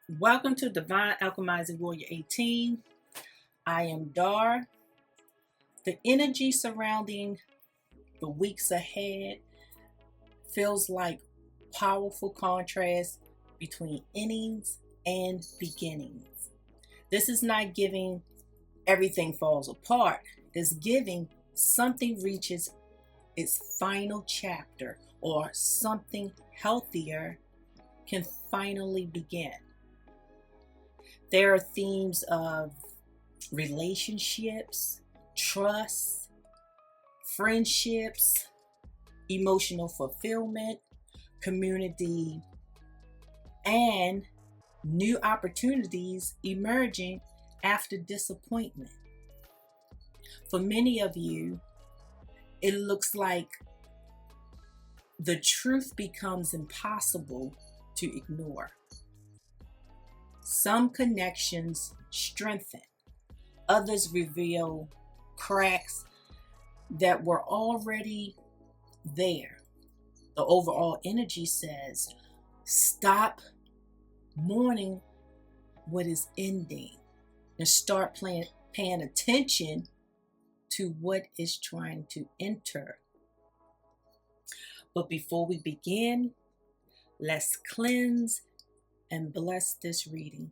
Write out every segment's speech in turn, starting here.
Welcome to Divine Alchemizing Warrior 18. I am Dar. The energy surrounding the weeks ahead feels like powerful contrast between endings and beginnings. This is not giving everything falls apart. It's giving something reaches its final chapter or something healthier can finally begin. There are themes of relationships, trust, friendships, emotional fulfillment, community, and new opportunities emerging after disappointment. For many of you, it looks like the truth becomes impossible to ignore. Some connections strengthen, others reveal cracks that were already there. The overall energy says, stop mourning what is ending and start paying attention to what is trying to enter. But before we begin, let's cleanse and bless this reading.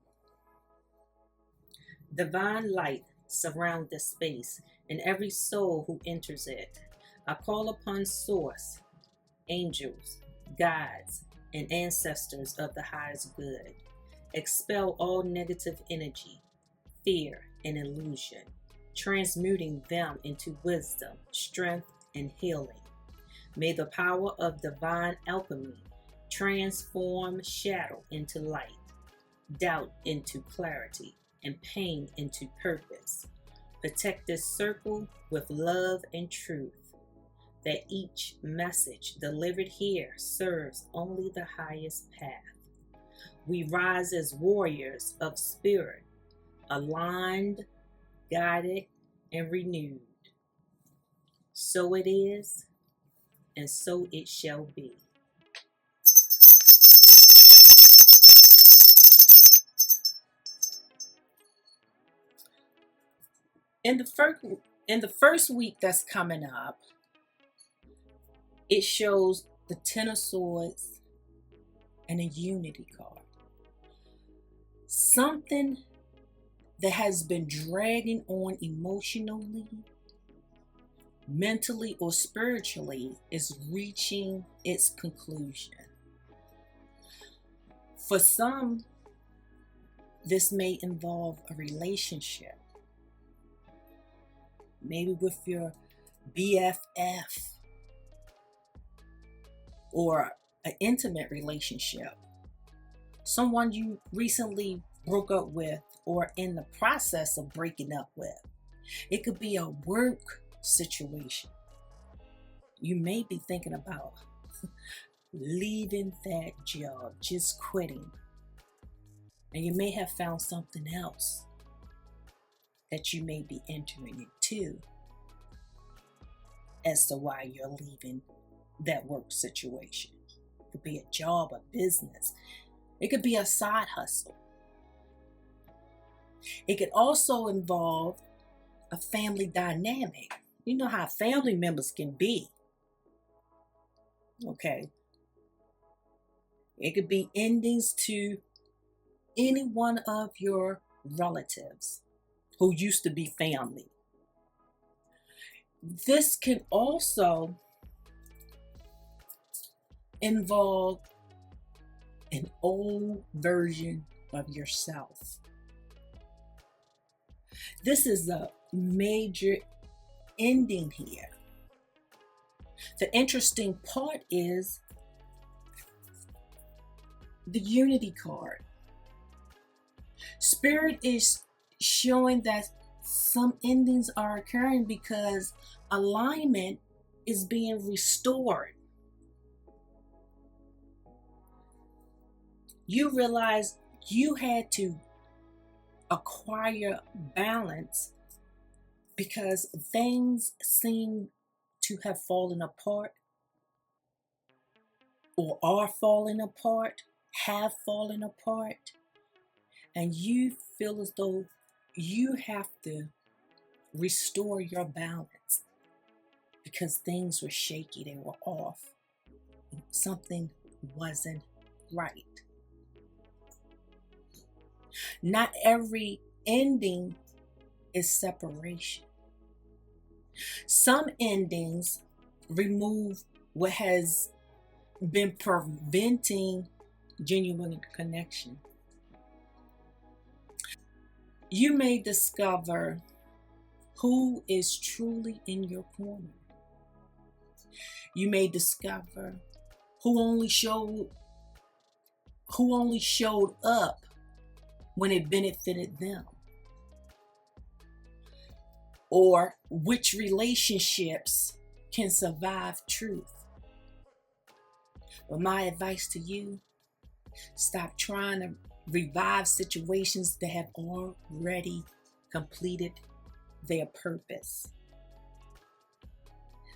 Divine light surround this space and every soul who enters it. I call upon Source, angels, guides, and ancestors of the highest good. Expel all negative energy, fear, and illusion, transmuting them into wisdom, strength, and healing. May the power of divine alchemy transform shadow into light, doubt into clarity, and pain into purpose. Protect this circle with love and truth, that each message delivered here serves only the highest path. We rise as warriors of spirit, aligned, guided, and renewed. So it is, and so it shall be. In the first week that's coming up, it shows the Ten of Swords and a Unity card. Something that has been dragging on emotionally, mentally, or spiritually is reaching its conclusion. For some, this may involve a relationship, maybe with your BFF, or an intimate relationship, someone you recently broke up with or in the process of breaking up with. It could be a work situation. You may be thinking about leaving that job, just quitting. And you may have found something else that you may be entering into as to why you're leaving that work situation. It could be a job, a business. It could be a side hustle. It could also involve a family dynamic. You know how family members can be. Okay. It could be endings to any one of your relatives who used to be family. This can also involve an old version of yourself. This is a major ending here. The interesting part is the Unity card. Spirit is showing that some endings are occurring because alignment is being restored. You realize you had to acquire balance because things seem to have fallen apart or are falling apart, have fallen apart, And you feel as though you have to restore your balance because things were shaky, they were off. Something wasn't right. Not every ending is separation. Some endings remove what has been preventing genuine connection. You may discover who is truly in your corner. You may discover who only showed up when it benefited them, or which relationships can survive truth. But my advice to you, stop trying to revive situations that have already completed their purpose.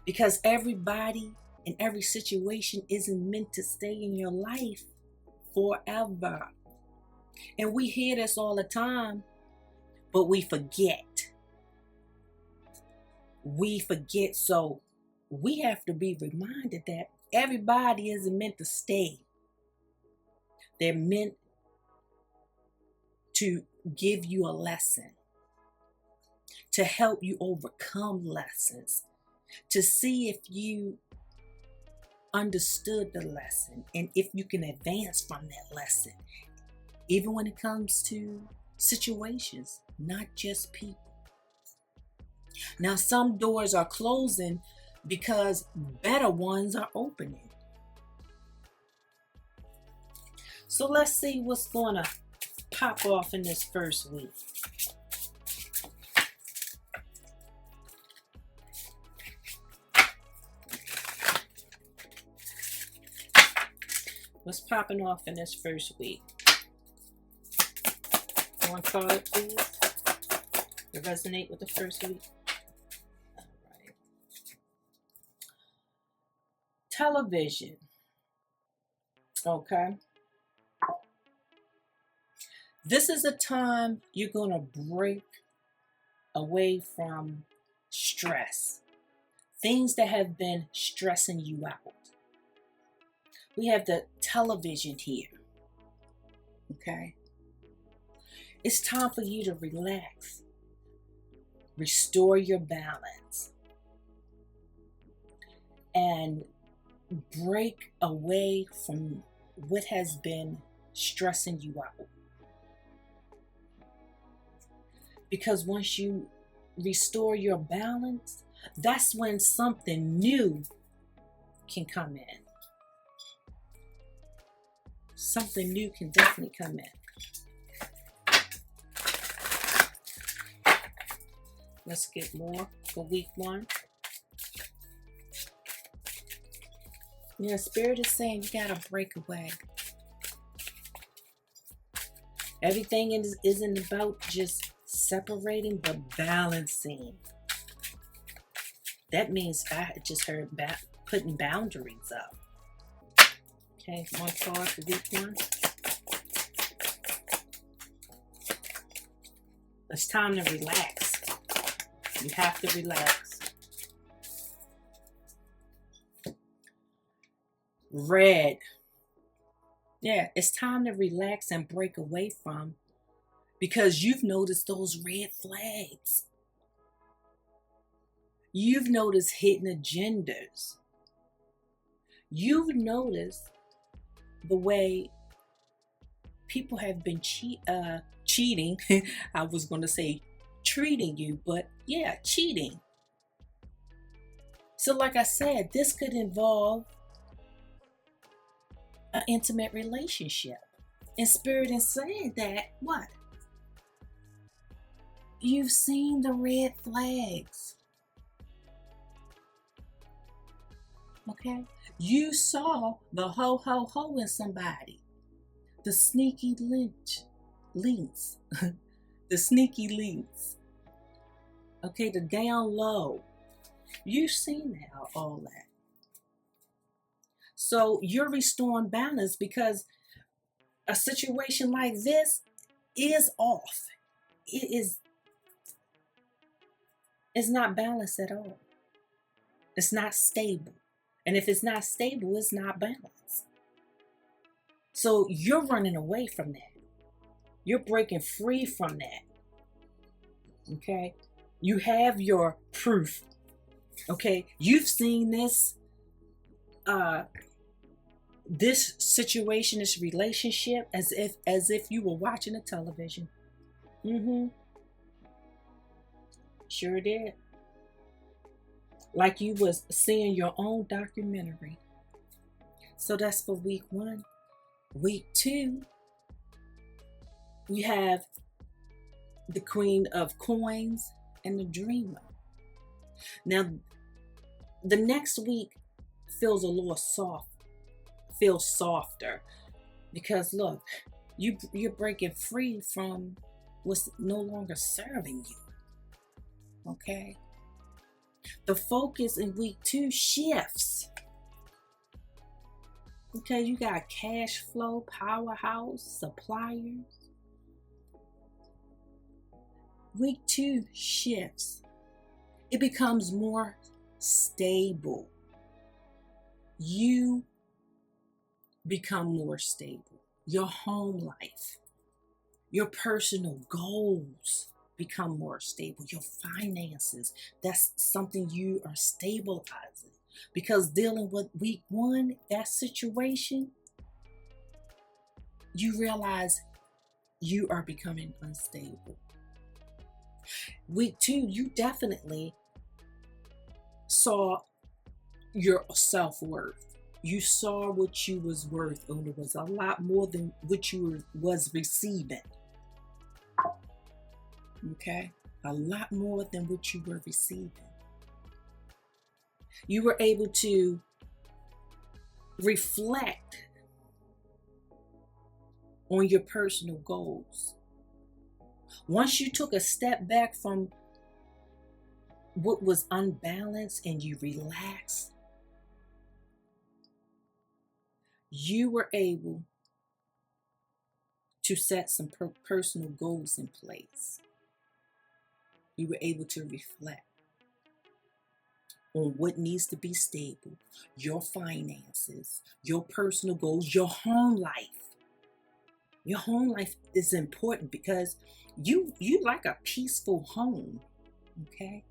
Because everybody and every situation isn't meant to stay in your life forever. And we hear this all the time, but we forget. So we have to be reminded that everybody isn't meant to stay. They're meant to give you a lesson, to help you overcome lessons, to see if you understood the lesson and if you can advance from that lesson, even when it comes to situations, not just people. Now, some doors are closing because better ones are opening. So let's see what's going to pop off in this first week. What's popping off in this first week? One card, please, to resonate with the first week. All right. Television. Okay. This is a time you're going to break away from stress. Things that have been stressing you out. We have the television here. Okay. It's time for you to relax. Restore your balance. And break away from what has been stressing you out. Because once you restore your balance, that's when something new can come in. Something new can definitely come in. Let's get more for week 1. Yeah, Spirit is saying you gotta break away. Everything isn't about just separating, but balancing. That means I just heard putting boundaries up. Okay, one card for week 1. It's time to relax. You have to relax. Red. Yeah, it's time to relax and break away from, because you've noticed those red flags. You've noticed hidden agendas. You've noticed the way people have been cheating. I was going to say treating you, but yeah, cheating. So like I said, this could involve an intimate relationship. And Spirit is saying that, what? You've seen the red flags. Okay? You saw the ho in somebody. The sneaky links. The sneaky links. Okay, the down low. You've seen that, all that. So you're restoring balance, because a situation like this, is off. It's not balanced at all. It's not stable. And if it's not stable, it's not balanced. So you're running away from that. You're breaking free from that. Okay? You have your proof. Okay? You've seen this this situation, this relationship, as if you were watching a television. Sure did. Like you was seeing your own documentary. So that's for week 1. Week 2, we have the Queen of Coins and the Dreamer. Now, the next week feels a little soft, feels softer, because look, you're breaking free from what's no longer serving you. Okay? The focus in week 2 shifts. Okay, you got cash flow, powerhouse, suppliers. Week 2 shifts. It becomes more stable. You become more stable. Your home life, your personal goals become more stable. Your finances, that's something you are stabilizing. Because dealing with week 1, that situation, you realize you are becoming unstable. Week 2, you definitely saw your self-worth. You saw what you was worth, and it was a lot more than what you was receiving. Okay? A lot more than what you were receiving. You were able to reflect on your personal goals. Once you took a step back from what was unbalanced and you relaxed, you were able to set some personal goals in place. You were able to reflect on what needs to be stable, your finances, your personal goals, your home life. Your home life is important because you like a peaceful home, okay?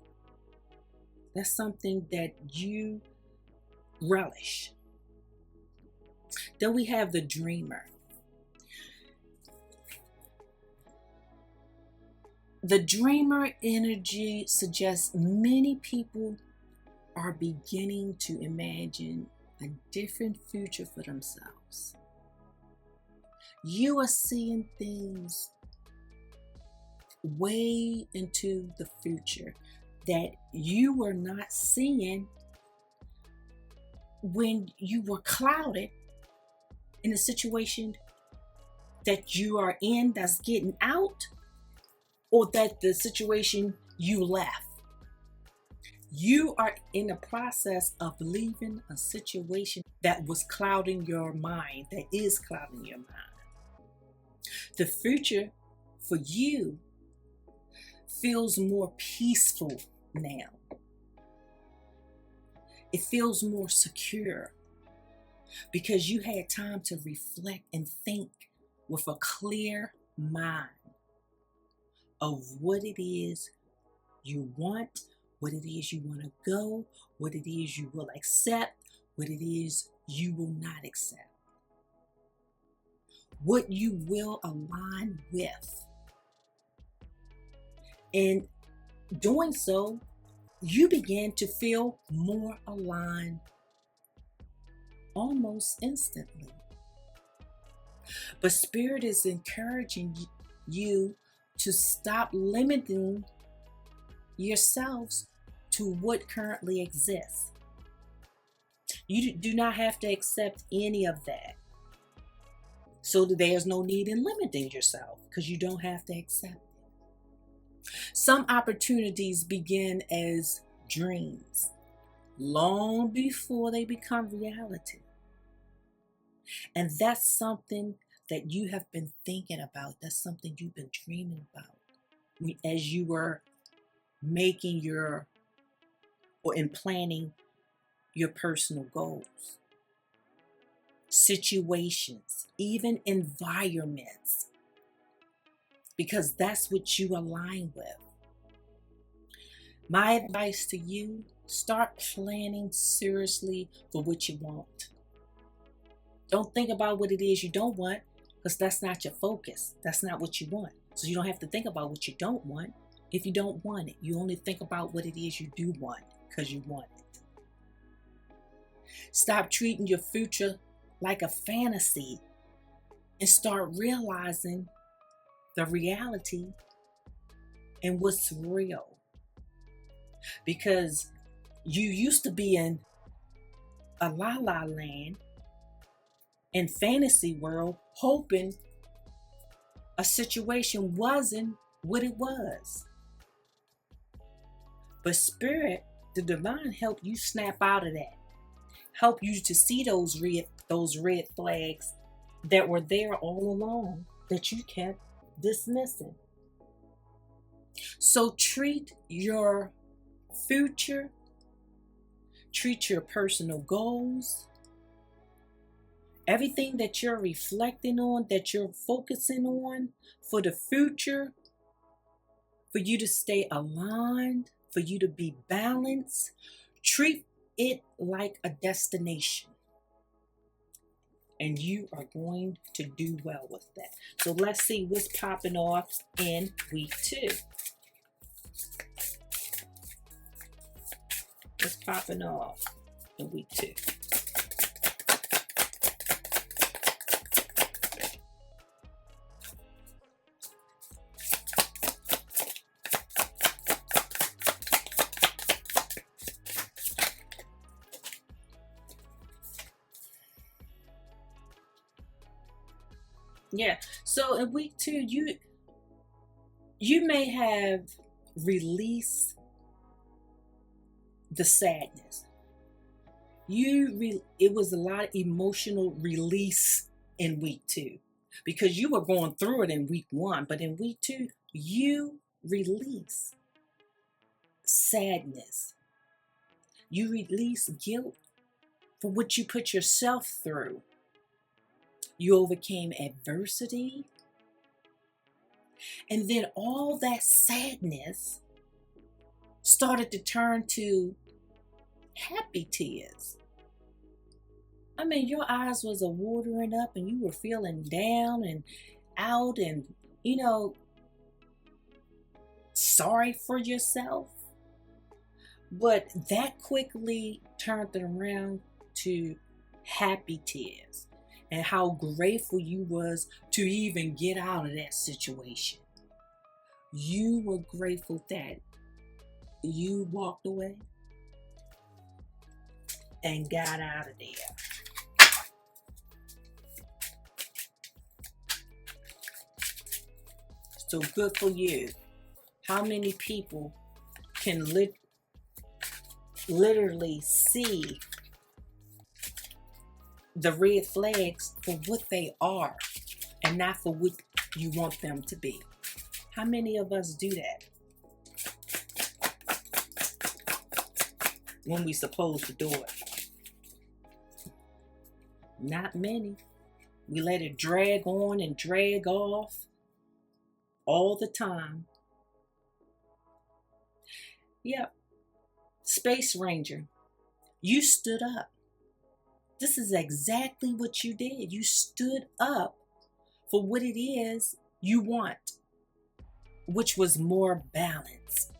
That's something that you relish. Then we have the Dreamer. The Dreamer energy suggests many people are beginning to imagine a different future for themselves. You are seeing things way into the future that you were not seeing when you were clouded in a situation that you are in that's getting out, or that the situation you left. You are in the process of leaving a situation that was clouding your mind, that is clouding your mind. The future for you feels more peaceful now. It feels more secure because you had time to reflect and think with a clear mind of what it is you want, what it is you want to go, what it is you will accept, what it is you will not accept, what you will align with. And doing so, you begin to feel more aligned almost instantly. But Spirit is encouraging you to stop limiting yourselves to what currently exists. You do not have to accept any of that. So there's no need in limiting yourself because you don't have to accept it. Some opportunities begin as dreams long before they become reality. And that's something that you have been thinking about. That's something you've been dreaming about as you were making and planning your personal goals. Situations, even environments, because that's what you align with. My advice to you, start planning seriously for what you want. Don't think about what it is you don't want, because that's not your focus. That's not what you want. So you don't have to think about what you don't want if you don't want it. You only think about what it is you do want because you want it. Stop treating your future like a fantasy and start realizing the reality and what's real. Because you used to be in a la-la land in fantasy world, hoping a situation wasn't what it was. But Spirit, the divine, helped you snap out of that. Help you to see those red flags that were there all along that you kept dismissing. So treat your future, treat your personal goals, everything that you're reflecting on, that you're focusing on for the future, for you to stay aligned, for you to be balanced. Treat it like a destination. And you are going to do well with that. So let's see what's popping off in week 2. What's popping off in week 2? Yeah, so in week 2, you may have released the sadness. It was a lot of emotional release in week 2 because you were going through it in week 1, but in week 2, you release sadness. You release guilt for what you put yourself through. You overcame adversity. And then all that sadness started to turn to happy tears. I mean, your eyes was a watering up and you were feeling down and out and, sorry for yourself. But that quickly turned it around to happy tears. And how grateful you was to even get out of that situation. You were grateful that you walked away and got out of there. So good for you. How many people can literally see the red flags for what they are and not for what you want them to be? How many of us do that when we supposed to do it? Not many. We let it drag on and drag off all the time. Yep. Space Ranger, you stood up. This is exactly what you did. You stood up for what it is you want, which was more balance,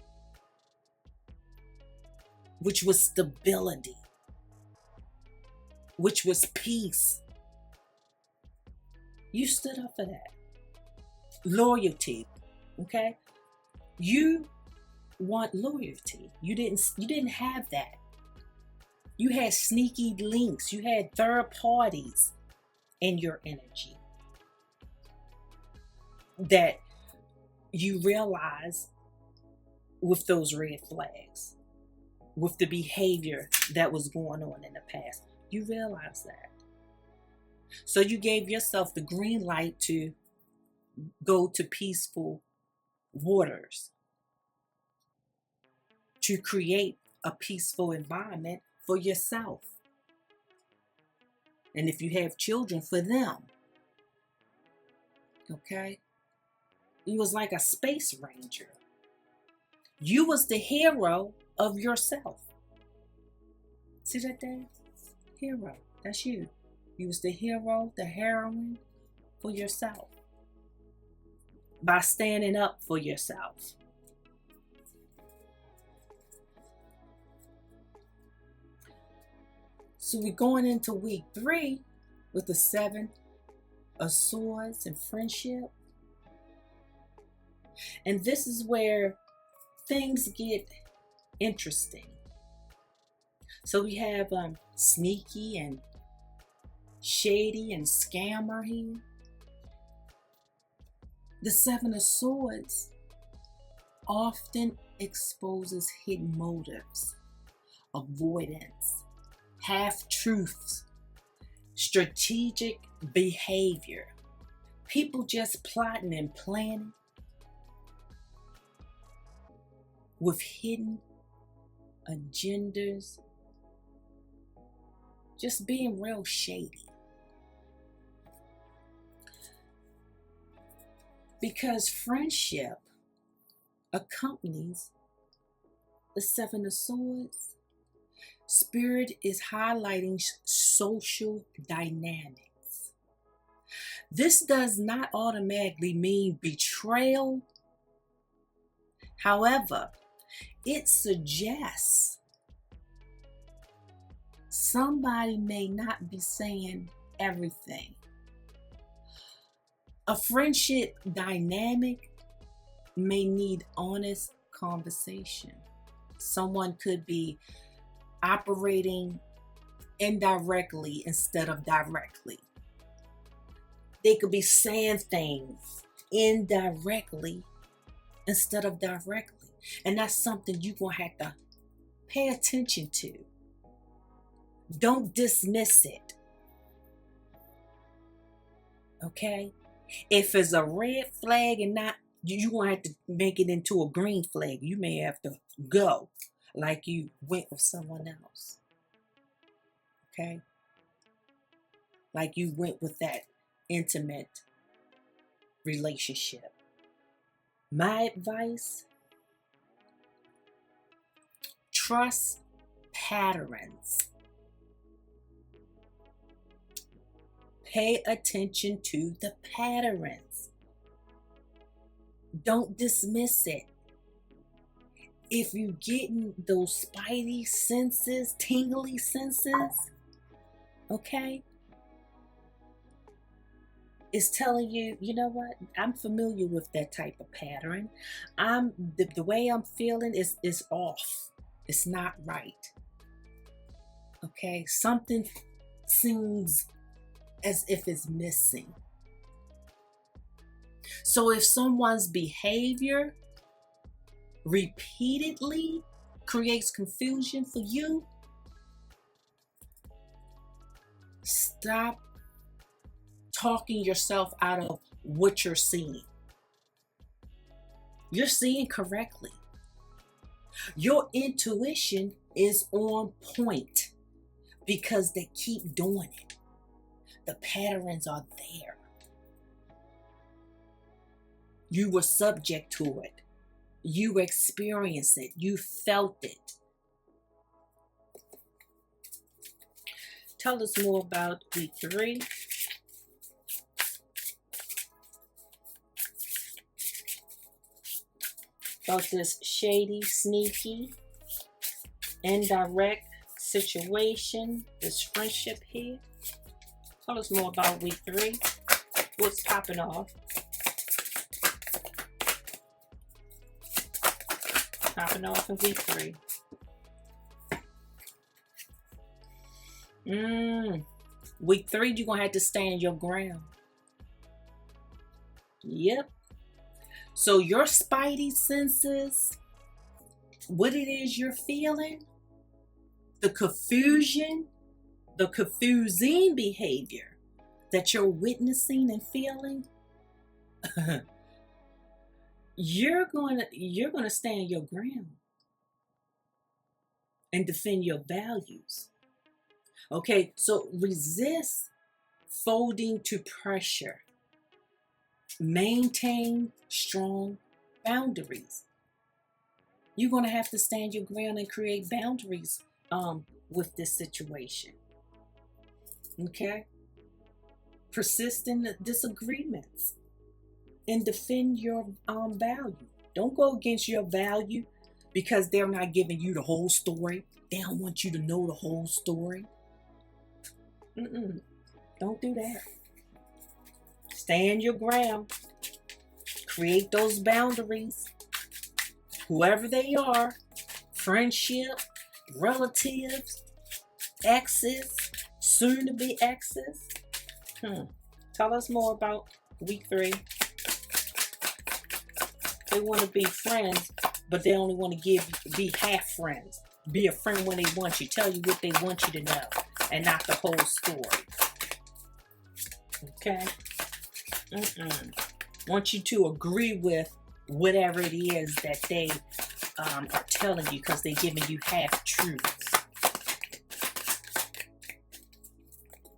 which was stability, which was peace. You stood up for that. Loyalty, okay? You want loyalty. You didn't have that. You had sneaky links. You had third parties in your energy that you realize with those red flags, with the behavior that was going on in the past. You realize that. So you gave yourself the green light to go to peaceful waters, to create a peaceful environment for yourself. And if you have children, for them. Okay? You was like a space ranger. You was the hero of yourself. See that there? Hero. That's you. You was the hero, the heroine for yourself. By standing up for yourself. So we're going into week 3 with the 7 of Swords and friendship. And this is where things get interesting. So we have sneaky and shady and scammer here. The 7 of Swords often exposes hidden motives, avoidance, half-truths, strategic behavior, people just plotting and planning with hidden agendas, just being real shady. Because friendship accompanies the 7 of Swords. Spirit is highlighting social dynamics. This does not automatically mean betrayal. However, it suggests somebody may not be saying everything. A friendship dynamic may need honest conversation. Someone could be operating indirectly instead of directly. They could be saying things indirectly instead of directly. And that's something you're going to have to pay attention to. Don't dismiss it. Okay? If it's a red flag and not, you're going to have to make it into a green flag. You may have to go like you went with someone else. Okay? Like you went with that intimate relationship. My advice, trust patterns. Pay attention to the patterns. Don't dismiss it. If you getting those spidey senses, tingly senses, okay, it's telling you, you know what? I'm familiar with that type of pattern. The way I'm feeling is off. It's not right. Okay, something seems as if it's missing. So if someone's behavior repeatedly creates confusion for you, stop talking yourself out of what you're seeing. You're seeing correctly. Your intuition is on point because they keep doing it. The patterns are there. You were subject to it. You experienced it. You felt it. Tell us more about week 3. About this shady, sneaky, indirect situation, this friendship here. Tell us more about week 3. What's popping off? Popping off in week 3. Week 3, you're going to have to stand your ground. Yep. So your spidey senses, what it is you're feeling, the confusion, the confusing behavior, that you're witnessing and feeling, you're gonna stand your ground and defend your values. Okay, so resist folding to pressure. Maintain strong boundaries. You're gonna have to stand your ground and create boundaries with this situation. Okay? Persist in the disagreements and defend your value. Don't go against your value because they're not giving you the whole story. They don't want you to know the whole story. Don't do that. Stand your ground. Create those boundaries. Whoever they are, friendship, relatives, exes, soon to be exes. Tell us more about week 3. They want to be friends, but they only want to be half friends. Be a friend when they want you. Tell you what they want you to know and not the whole story. Okay? Want you to agree with whatever it is that they are telling you because they're giving you half truths.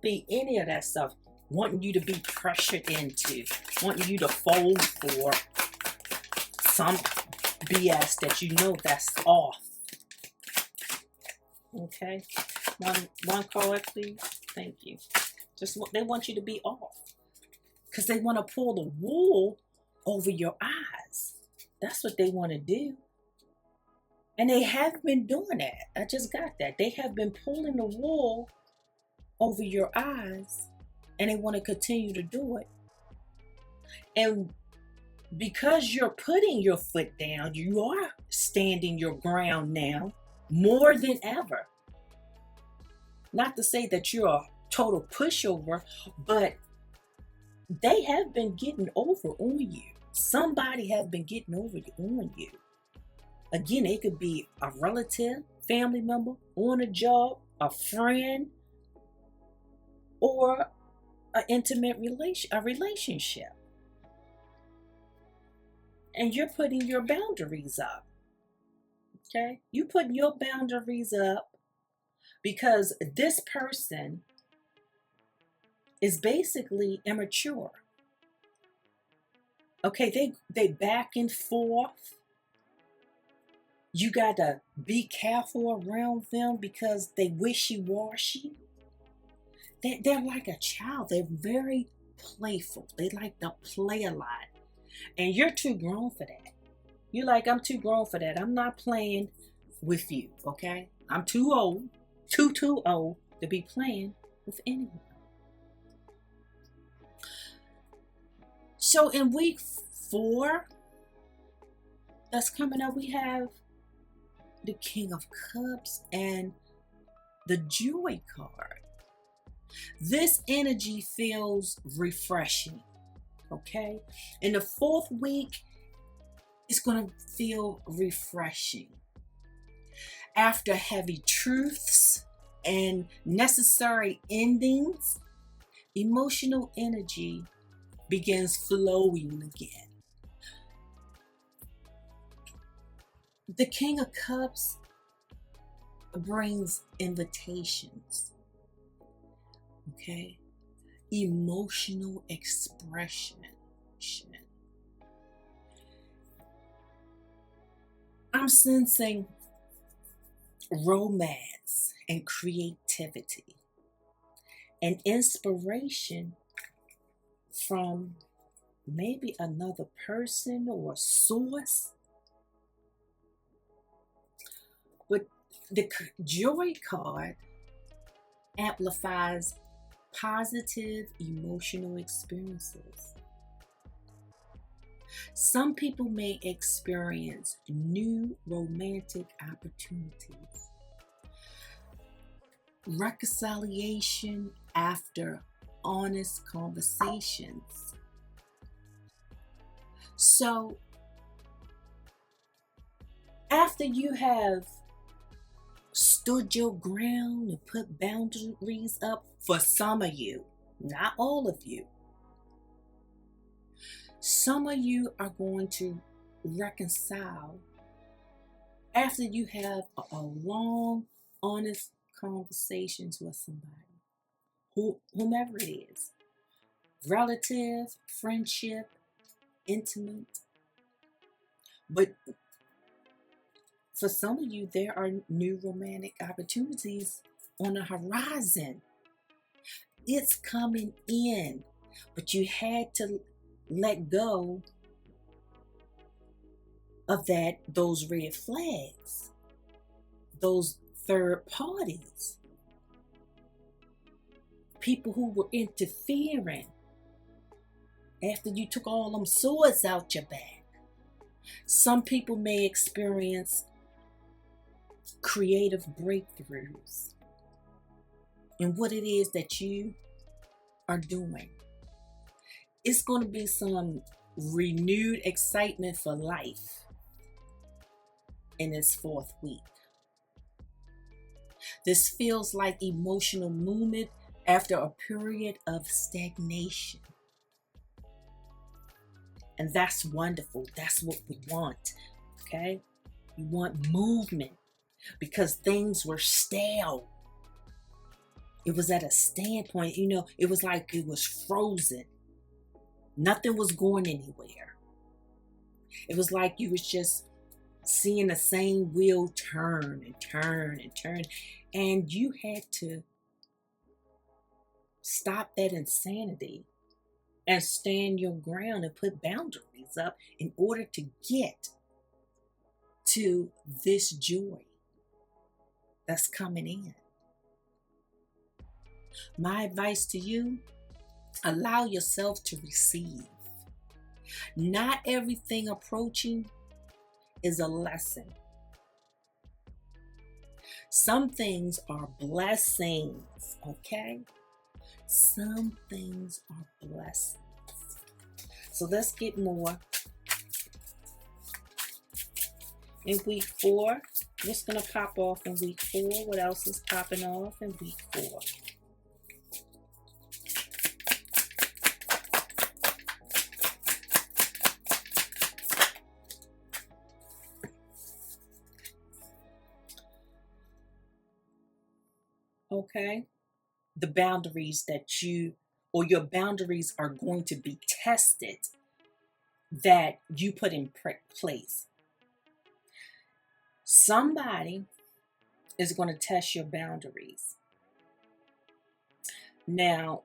Be any of that stuff. Wanting you to be pressured into. Wanting you to fold for some BS that you know that's off. Okay? One card, please. Thank you. They want you to be off. Because they want to pull the wool over your eyes. That's what they want to do. And they have been doing that. I just got that. They have been pulling the wool over your eyes. And they want to continue to do it. And because you're putting your foot down, you are standing your ground now more than ever. Not to say that you're a total pushover, but they have been getting over on you. Somebody has been getting over on you. Again, it could be a relative, family member, on a job, a friend, or an intimate relationship. And you're putting your boundaries up. Okay? You putting your boundaries up because this person is basically immature. Okay, they back and forth. You got to be careful around them because they wishy-washy. They're like a child. They're very playful. They like to play a lot. And you're too grown for that. You're like, I'm too grown for that. I'm not playing with you, okay? I'm too old, too old to be playing with anyone. So in week 4, that's coming up, we have the King of Cups and the Joy card. This energy feels refreshing, okay? In the 4th week, it's going to feel refreshing. After heavy truths and necessary endings, emotional energy begins flowing again. The King of Cups brings invitations, okay? Emotional expression. I'm sensing romance and creativity and inspiration from maybe another person or source. But the Joy card amplifies positive emotional experiences. Some people may experience new romantic opportunities. Reconciliation after honest conversations. So, after you have stood your ground and put boundaries up for some of you, Not all of you. Some of you are going to reconcile after you have a long, honest conversations with somebody, whomever it is, relative, friendship, intimate. But for some of you, there are new romantic opportunities on the horizon. It's coming in, but you had to let go of those red flags, those third parties, people who were interfering after you took all them swords out your back. Some people may experience creative breakthroughs in what it is that you are doing. It's going to be some renewed excitement for life in this 4th week. This feels like emotional movement after a period of stagnation. And that's wonderful. That's what we want. Okay? We want movement because things were stale. It was at a standpoint, it was like it was frozen. Nothing was going anywhere. It was like you was just seeing the same wheel turn and turn and turn. And you had to stop that insanity and stand your ground and put boundaries up in order to get to this joy that's coming in. My advice to you, allow yourself to receive. Not everything approaching is a lesson. Some things are blessings, okay? Some things are blessings. So let's get more. In week 4, what's going to pop off in week 4? What else is popping off in week 4? Okay, the boundaries that your boundaries are going to be tested that you put in place. Somebody is going to test your boundaries. Now,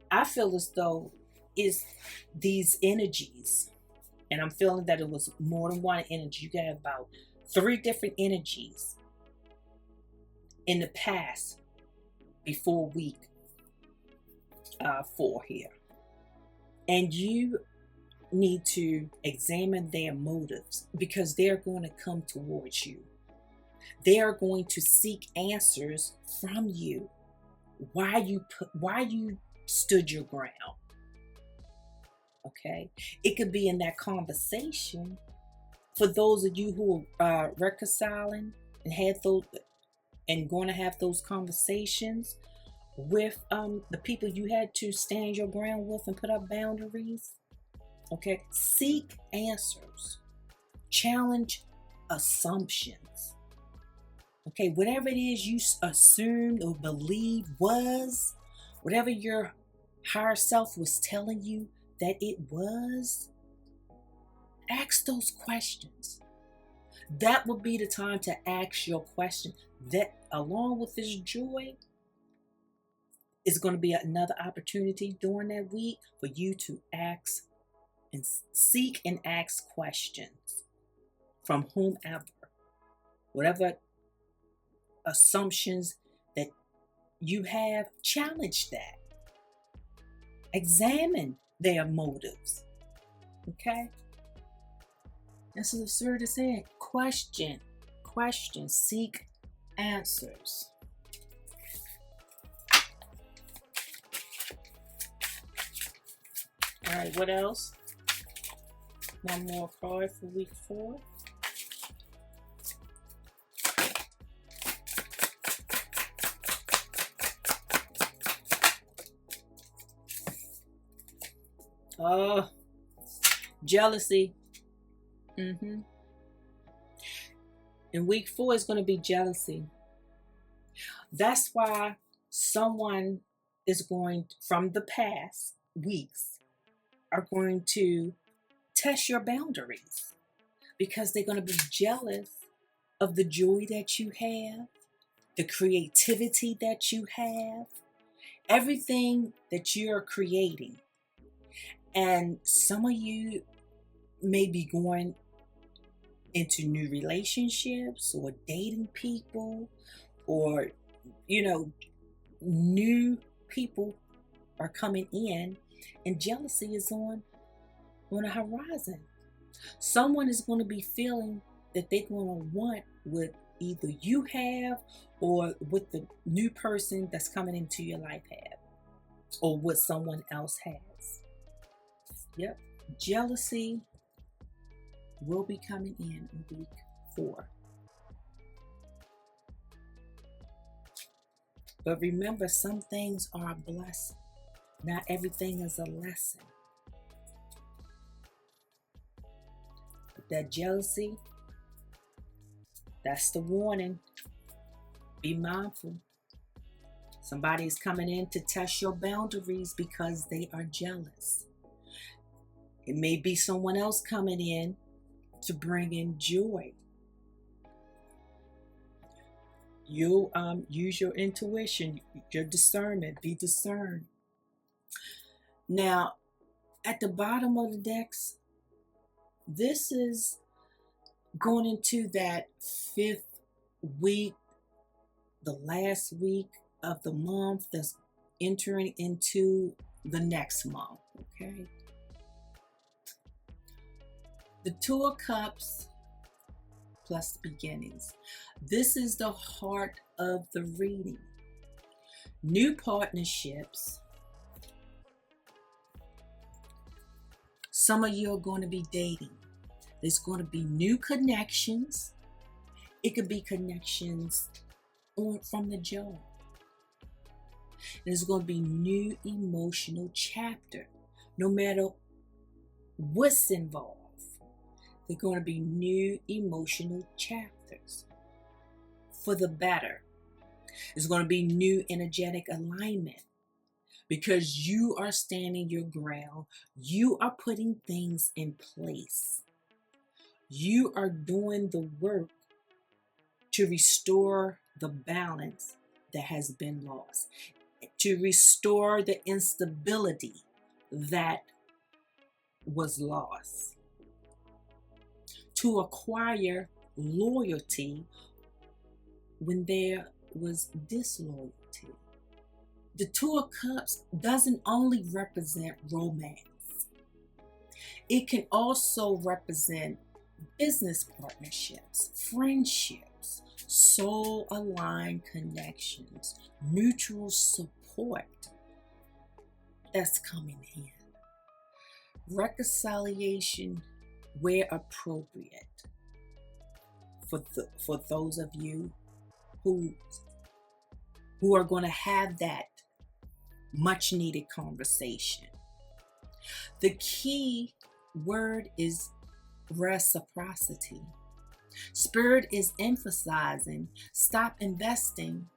I feel as though it's these energies, and I'm feeling that it was more than one energy. You got about 3 different energies in the past before week 4 here. And you need to examine their motives because they're going to come towards you. They are going to seek answers from you. Why you stood your ground. Okay? It could be in that conversation for those of you who are reconciling and had those and going to have those conversations with the people you had to stand your ground with and put up boundaries. Okay, seek answers, challenge assumptions. Okay, whatever it is you assumed or believed was, whatever your higher self was telling you that it was, ask those questions. That would be the time to ask your question. That, along with this joy, is going to be another opportunity during that week for you to ask and seek and ask questions from whomever. Whatever assumptions that you have, challenge that. Examine their motives. Okay? That's what the Spirit is saying. Question, seek answers. All right, what else? One more card for week 4. Oh, jealousy. In week 4 is going to be jealousy. That's why someone is going, from the past weeks, are going to test your boundaries because they're going to be jealous of the joy that you have, the creativity that you have, everything that you're creating. And some of you may be going into new relationships or dating people, or, new people are coming in, and jealousy is on the horizon. Someone is going to be feeling that they're going to want what either you have or what the new person that's coming into your life have, or what someone else has. Yep, jealousy will be coming in week 4. But remember, some things are a blessing. Not everything is a lesson. But that jealousy, that's the warning. Be mindful. Somebody is coming in to test your boundaries because they are jealous. It may be someone else coming in to bring in joy. You'll use your intuition, your discernment, be discerned. Now, at the bottom of the decks, this is going into that 5th week, the last week of the month that's entering into the next month, okay? The 2 of Cups plus the beginnings. This is the heart of the reading. New partnerships. Some of you are going to be dating. There's going to be new connections. It could be connections from the job. There's going to be new emotional chapter. No matter what's involved, there are going to be new emotional chapters for the better. There's going to be new energetic alignment because you are standing your ground. You are putting things in place. You are doing the work to restore the balance that has been lost, to restore the instability that was lost, to acquire loyalty when there was disloyalty. The 2 of Cups doesn't only represent romance. It can also represent business partnerships, friendships, soul-aligned connections, mutual support that's coming in. Reconciliation where appropriate for those of you who are going to have that much needed conversation. The key word is reciprocity. Spirit is emphasizing stop investing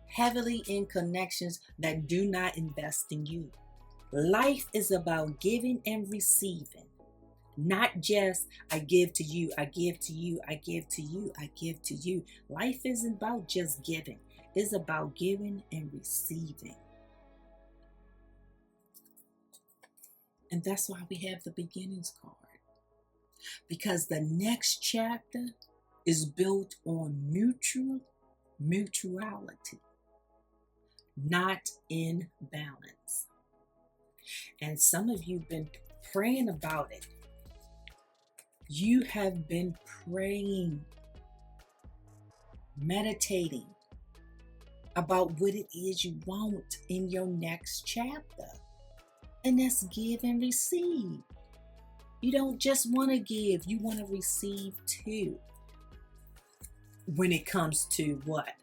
heavily in connections that do not invest in you. Life is about giving and receiving. Not just I give to you, I give to you, I give to you, I give to you. Life isn't about just giving. It's about giving and receiving. And that's why we have the beginnings card. Because the next chapter is built on mutuality, not in balance. And some of you have been praying about it. You have been praying, meditating about what it is you want in your next chapter. And that's give and receive. You don't just want to give, you want to receive too. When it comes to what?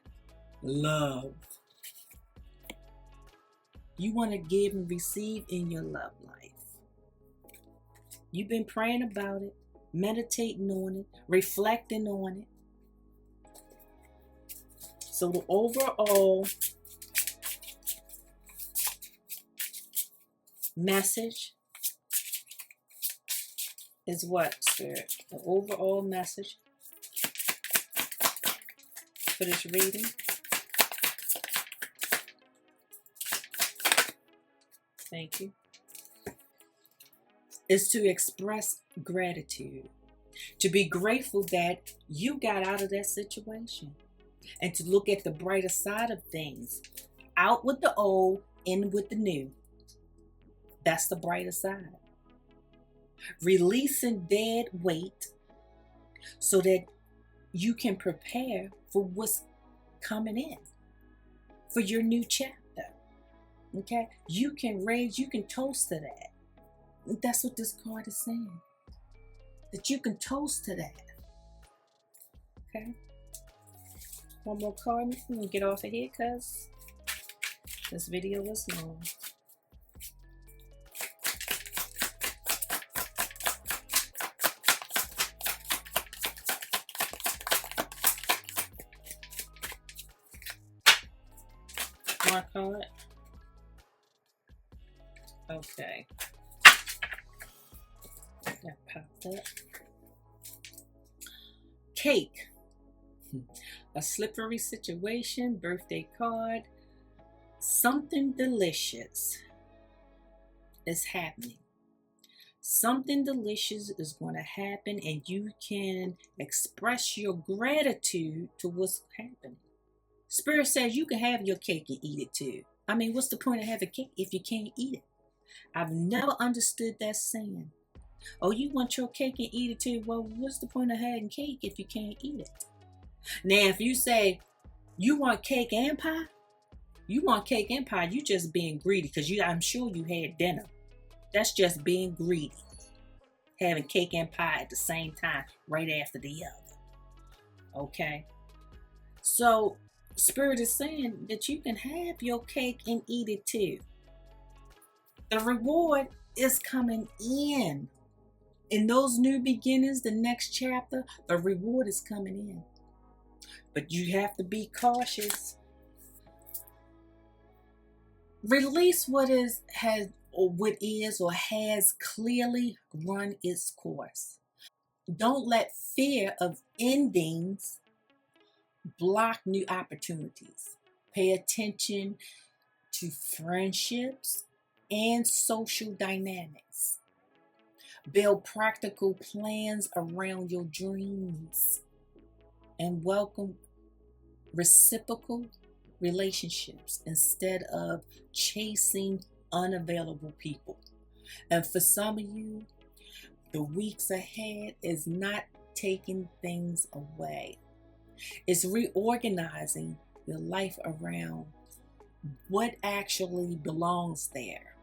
Love. You want to give and receive in your love life. You've been praying about it, meditating on it, reflecting on it. So the overall message is what, Spirit? The overall message for this reading. Thank you. Is to express gratitude. To be grateful that you got out of that situation. And to look at the brighter side of things. Out with the old, in with the new. That's the brighter side. Releasing dead weight so that you can prepare for what's coming in. For your new chapter. Okay? You can toast to that. That's what this card is saying. That you can toast to that. Okay? One more card. I'm going to get off of here because this video was long. More card. Okay. That popped up. Cake. A slippery situation. Birthday card. Something delicious is happening. Something delicious is going to happen, and you can express your gratitude to what's happening. Spirit says you can have your cake and eat it too. I mean, what's the point of having cake if you can't eat it? I've never understood that saying. Oh, you want your cake and eat it too? Well, what's the point of having cake if you can't eat it? Now, if you say you want cake and pie, you just being greedy because I'm sure you had dinner. That's just being greedy. Having cake and pie at the same time, right after the other. Okay? So, Spirit is saying that you can have your cake and eat it too. The reward is coming in. In those new beginnings, the next chapter, the reward is coming in. But you have to be cautious. Release what has clearly run its course. Don't let fear of endings block new opportunities. Pay attention to friendships and social dynamics. Build practical plans around your dreams. And welcome reciprocal relationships instead of chasing unavailable people. And for some of you, the weeks ahead is not taking things away. It's reorganizing your life around what actually belongs there.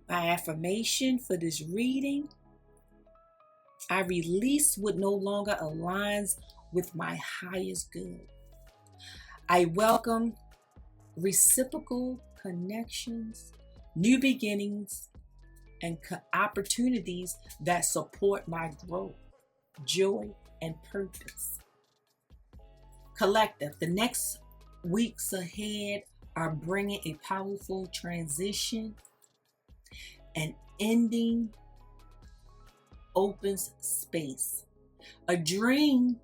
My affirmation for this reading: I release what no longer aligns with my highest good. I welcome reciprocal connections, new beginnings, and opportunities that support my growth, joy, and purpose. Collective, the next weeks ahead are bringing a powerful transition. An ending opens space. A dream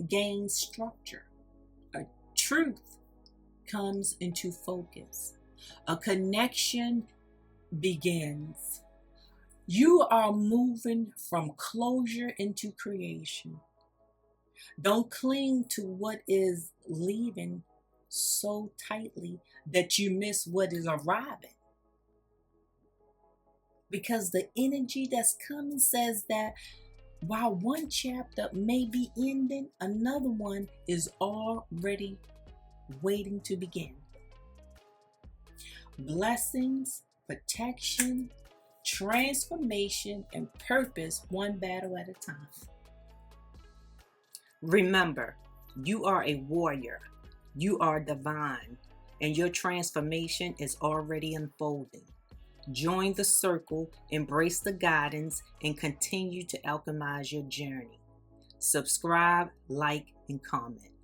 gains structure. A truth comes into focus. A connection begins. You are moving from closure into creation. Don't cling to what is leaving so tightly that you miss what is arriving. Because the energy that's coming says that while one chapter may be ending, another one is already waiting to begin. Blessings, protection, transformation, and purpose, one battle at a time. Remember, you are a warrior. You are divine, and your transformation is already unfolding. Join the circle, embrace the guidance, and continue to alchemize your journey. Subscribe, like, and comment.